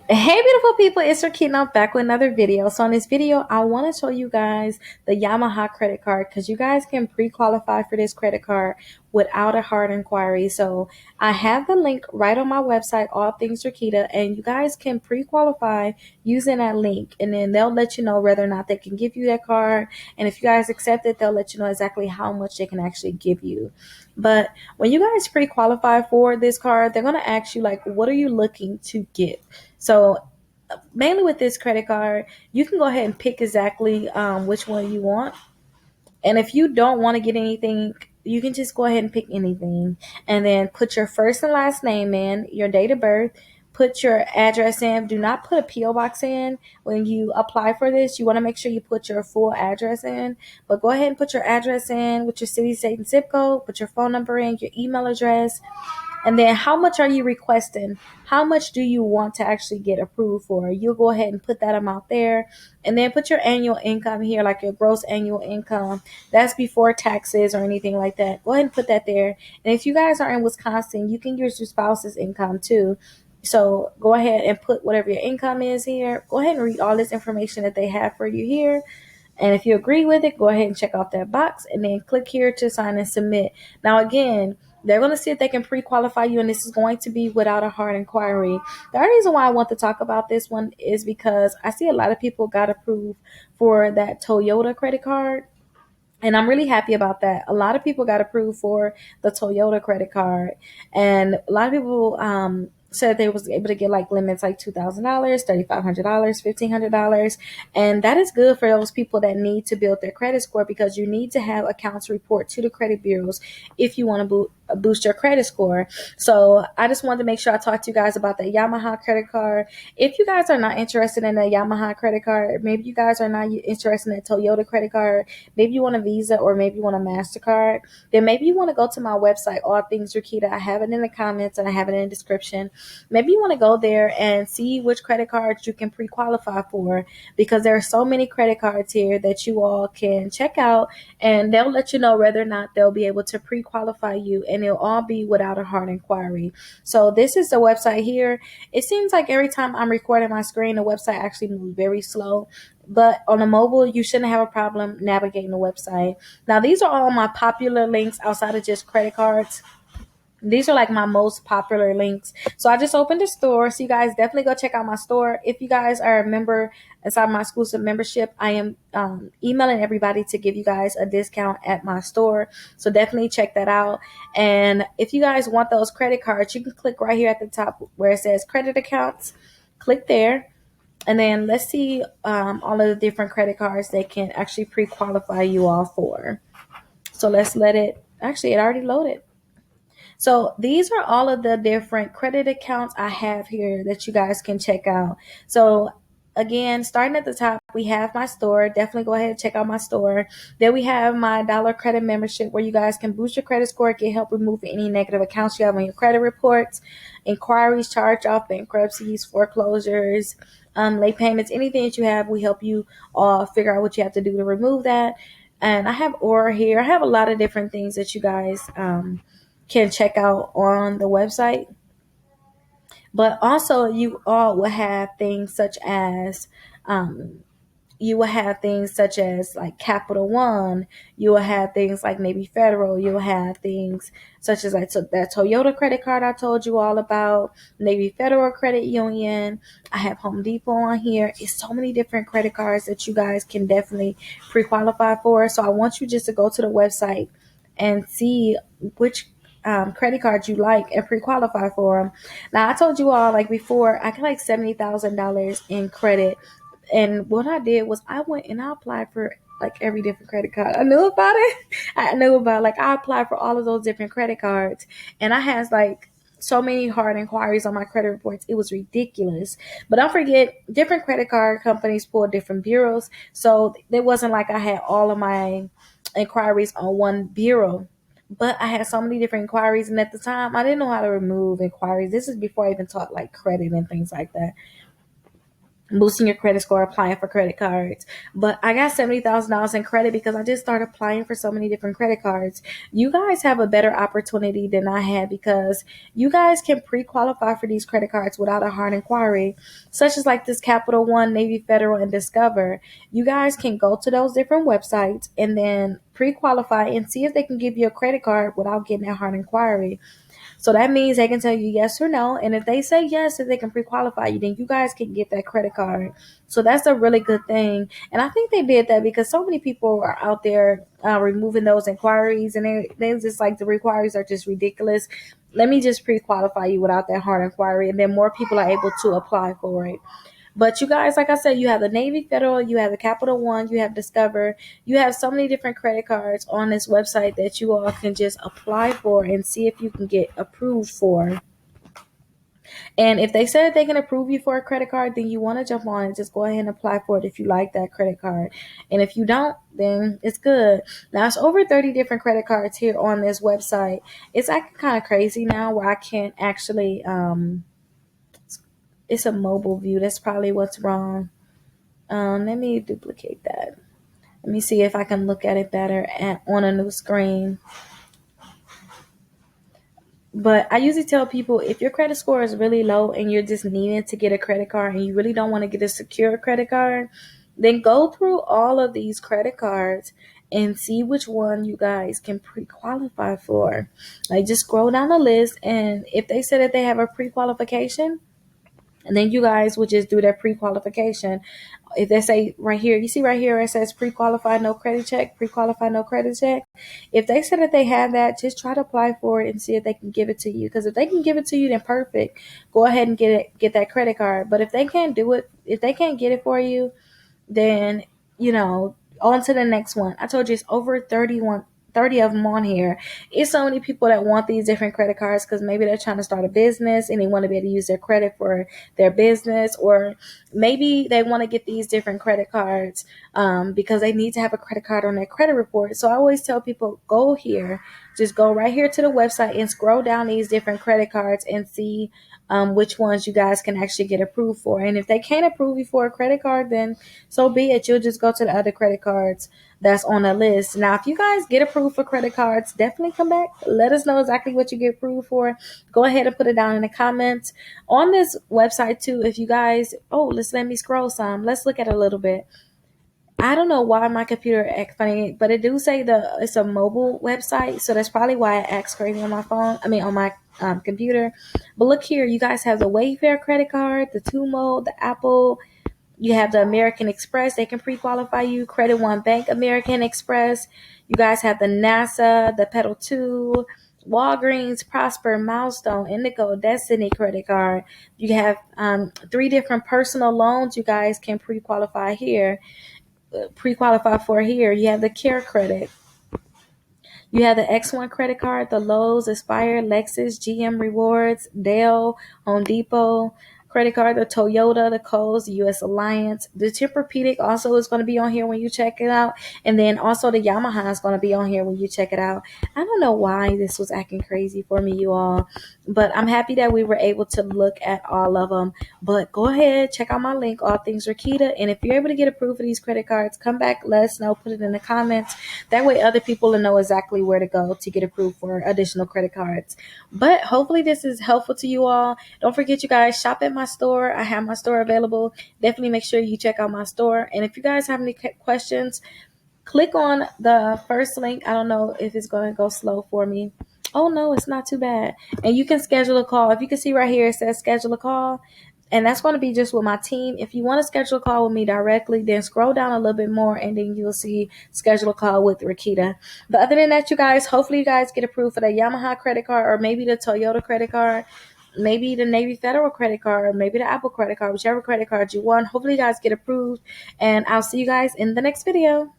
Hey beautiful people, it's Rakina. I'm back with another video. So in this video, I want to show you guys the Yamaha credit card because you guys can pre-qualify for this credit card without a hard inquiry. So I have the link right on my website, All Things Rakita, and you guys can pre-qualify using that link, and then they'll let you know whether or not they can give you that card. And if you guys accept it, they'll let you know exactly how much they can actually give you. But when you guys pre-qualify for this card, they're going to ask you like, what are you looking to get? So mainly with this credit card, you can go ahead and pick exactly which one you want. And if you don't want to get anything, you can just go ahead and pick anything. And then put your first and last name in, your date of birth, put your address in. Do not put a P.O. box in when you apply for this. You want to make sure you put your full address in. But go ahead and put your address in with your city, state, and zip code. Put your phone number in, your email address, and then how much are you requesting? How much do you want to actually get approved for? You'll go ahead and put that amount there. And then put your annual income here, like your gross annual income. That's before taxes or anything like that. Go ahead and put that there. And if you guys are in Wisconsin, you can use your spouse's income too. So go ahead and put whatever your income is here. Go ahead and read all this information that they have for you here. And if you agree with it, go ahead and check off that box and then click here to sign and submit. Now, again, they're going to see if they can pre-qualify you, and this is going to be without a hard inquiry. The only reason why I want to talk about this one is because I see a lot of people got approved for that Toyota credit card. And I'm really happy about that. A lot of people got approved for the Toyota credit card, and a lot of people said they was able to get like limits like $2,000, $3,500, $1,500, and that is good for those people that need to build their credit score because you need to have accounts report to the credit bureaus if you want to boost your credit score. So I just wanted to make sure I talked to you guys about the Yamaha credit card. If you guys are not interested in the Yamaha credit card, maybe you guys are not interested in the Toyota credit card, maybe you want a Visa or maybe you want a MasterCard, then maybe you want to go to my website, All Things Rakita. I have it in the comments and I have it in the description. Maybe you want to go there and see which credit cards you can pre-qualify for because there are so many credit cards here that you all can check out, and they'll let you know whether or not they'll be able to pre-qualify you, and it'll all be without a hard inquiry. So this is the website here. It seems like every time I'm recording my screen, the website actually moves very slow. But on a mobile, you shouldn't have a problem navigating the website. Now, these are all my popular links outside of just credit cards. These are like my most popular links. So I just opened a store. So you guys definitely go check out my store. If you guys are a member inside my exclusive membership, I am emailing everybody to give you guys a discount at my store. So definitely check that out. And if you guys want those credit cards, you can click right here at the top where it says credit accounts. Click there. And then let's see all of the different credit cards they can actually pre-qualify you all for. So let's let it, actually it already loaded. So these are all of the different credit accounts I have here that you guys can check out. So again, starting at the top, we have my store. Definitely go ahead and check out my store. Then we have my dollar credit membership where you guys can boost your credit score, get help remove any negative accounts you have on your credit reports, inquiries, charge off, bankruptcies, foreclosures, late payments, anything that you have. We help you figure out what you have to do to remove that. And I have Aura here. I have a lot of different things that you guys can check out on the website. But also, you all will have things such as you will have things such as like Capital One. You will have things like maybe Federal. You'll have things such as like that Toyota credit card I told you all about, maybe Federal Credit Union. I have Home Depot on here. It's so many different credit cards that you guys can definitely pre-qualify for. So I want you just to go to the website and see which credit cards you like and pre-qualify for them. Now I told you all like before, I got like $70,000 in credit, and what I did was I went and I applied for like every different credit card. I knew about it. I knew about like I applied for all of those different credit cards, and I had like so many hard inquiries on my credit reports. It was ridiculous. But don't forget, different credit card companies pull different bureaus, so it wasn't like I had all of my inquiries on one bureau. But I had so many different inquiries, and at the time, I didn't know how to remove inquiries. This is before I even taught like credit and things like that. boosting your credit score, applying for credit cards. But I got $70,000 in credit because I just started applying for so many different credit cards. You guys have a better opportunity than I had because you guys can pre-qualify for these credit cards without a hard inquiry, such as like this Capital One, Navy Federal, and Discover. You guys can go to those different websites and then pre-qualify and see if they can give you a credit card without getting a hard inquiry. So that means they can tell you yes or no. And if they say yes, if they can pre-qualify you, then you guys can get that credit card. So that's a really good thing. And I think they did that because so many people are out there removing those inquiries, and they just like the inquiries are just ridiculous. Let me just pre-qualify you without that hard inquiry, and then more people are able to apply for it. But you guys, like I said, you have the Navy Federal, you have the Capital One, you have Discover, you have so many different credit cards on this website that you all can just apply for and see if you can get approved for. And if they said they can approve you for a credit card, then you want to jump on it. Just go ahead and apply for it if you like that credit card. And if you don't, then it's good. Now, it's over 30 different credit cards here on this website. It's acting kind of crazy now where I can't actually, it's a mobile view. That's probably what's wrong. Let me duplicate that. Let me see if I can look at it better on a new screen. But I usually tell people if your credit score is really low and you're just needing to get a credit card and you really don't want to get a secure credit card, then go through all of these credit cards and see which one you guys can pre-qualify for. Like just scroll down the list, and if they say that they have a pre-qualification, and then you guys will just do their pre-qualification. If they say right here, you see right here, it says pre-qualified, no credit check, pre-qualified, no credit check. If they say that they have that, just try to apply for it and see if they can give it to you. Because if they can give it to you, then perfect. Go ahead and get that credit card. But if they can't do it, if they can't get it for you, then, on to the next one. I told you it's over 30 of them on here. It's so many people that want these different credit cards because maybe they're trying to start a business and they want to be able to use their credit for their business, or maybe they want to get these different credit cards because they need to have a credit card on their credit report. So I always tell people, go here, just go right here to the website and scroll down these different credit cards and see which ones you guys can actually get approved for. And if they can't approve you for a credit card, then so be it. You'll just go to the other credit cards that's on the list. Now, if you guys get approved for credit cards, definitely come back. Let us know exactly what you get approved for. Go ahead and put it down in the comments on this website too. If you guys, let me scroll some. Let's look at it a little bit. I don't know why my computer acts funny, but it do say it's a mobile website, so that's probably why it acts crazy on my phone. I mean, on my computer. But look here, you guys have the Wayfair credit card, the Tumo, the Apple. You have the American Express. They can pre-qualify you. Credit One Bank, American Express. You guys have the NASA, the Pedal 2, Walgreens, Prosper, Milestone, Indigo, Destiny credit card. You have 3 different personal loans you guys can pre-qualify for here. You have the Care Credit. You have the X1 credit card, the Lowe's, Aspire, Lexus, GM Rewards, Dell, Home Depot credit card, the Toyota, the Kohl's, the US Alliance. The Tempur-Pedic also is going to be on here when you check it out. And then also the Yamaha is going to be on here when you check it out. I don't know why this was acting crazy for me, you all. But I'm happy that we were able to look at all of them. But go ahead, check out my link, All Things Rakita. And if you're able to get approved for these credit cards, come back, let us know, put it in the comments. That way other people will know exactly where to go to get approved for additional credit cards. But hopefully this is helpful to you all. Don't forget, you guys, shop at my store. I have my store available. Definitely make sure you check out my store. And if you guys have any questions, click on the first link. I don't know if it's going to go slow for me. Oh, no, it's not too bad. And you can schedule a call. If you can see right here, it says schedule a call. And that's going to be just with my team. If you want to schedule a call with me directly, then scroll down a little bit more and then you'll see schedule a call with Rakita. But other than that, you guys, hopefully you guys get approved for the Yamaha credit card, or maybe the Toyota credit card, maybe the Navy Federal credit card, or maybe the Apple credit card, whichever credit card you want. Hopefully you guys get approved, and I'll see you guys in the next video.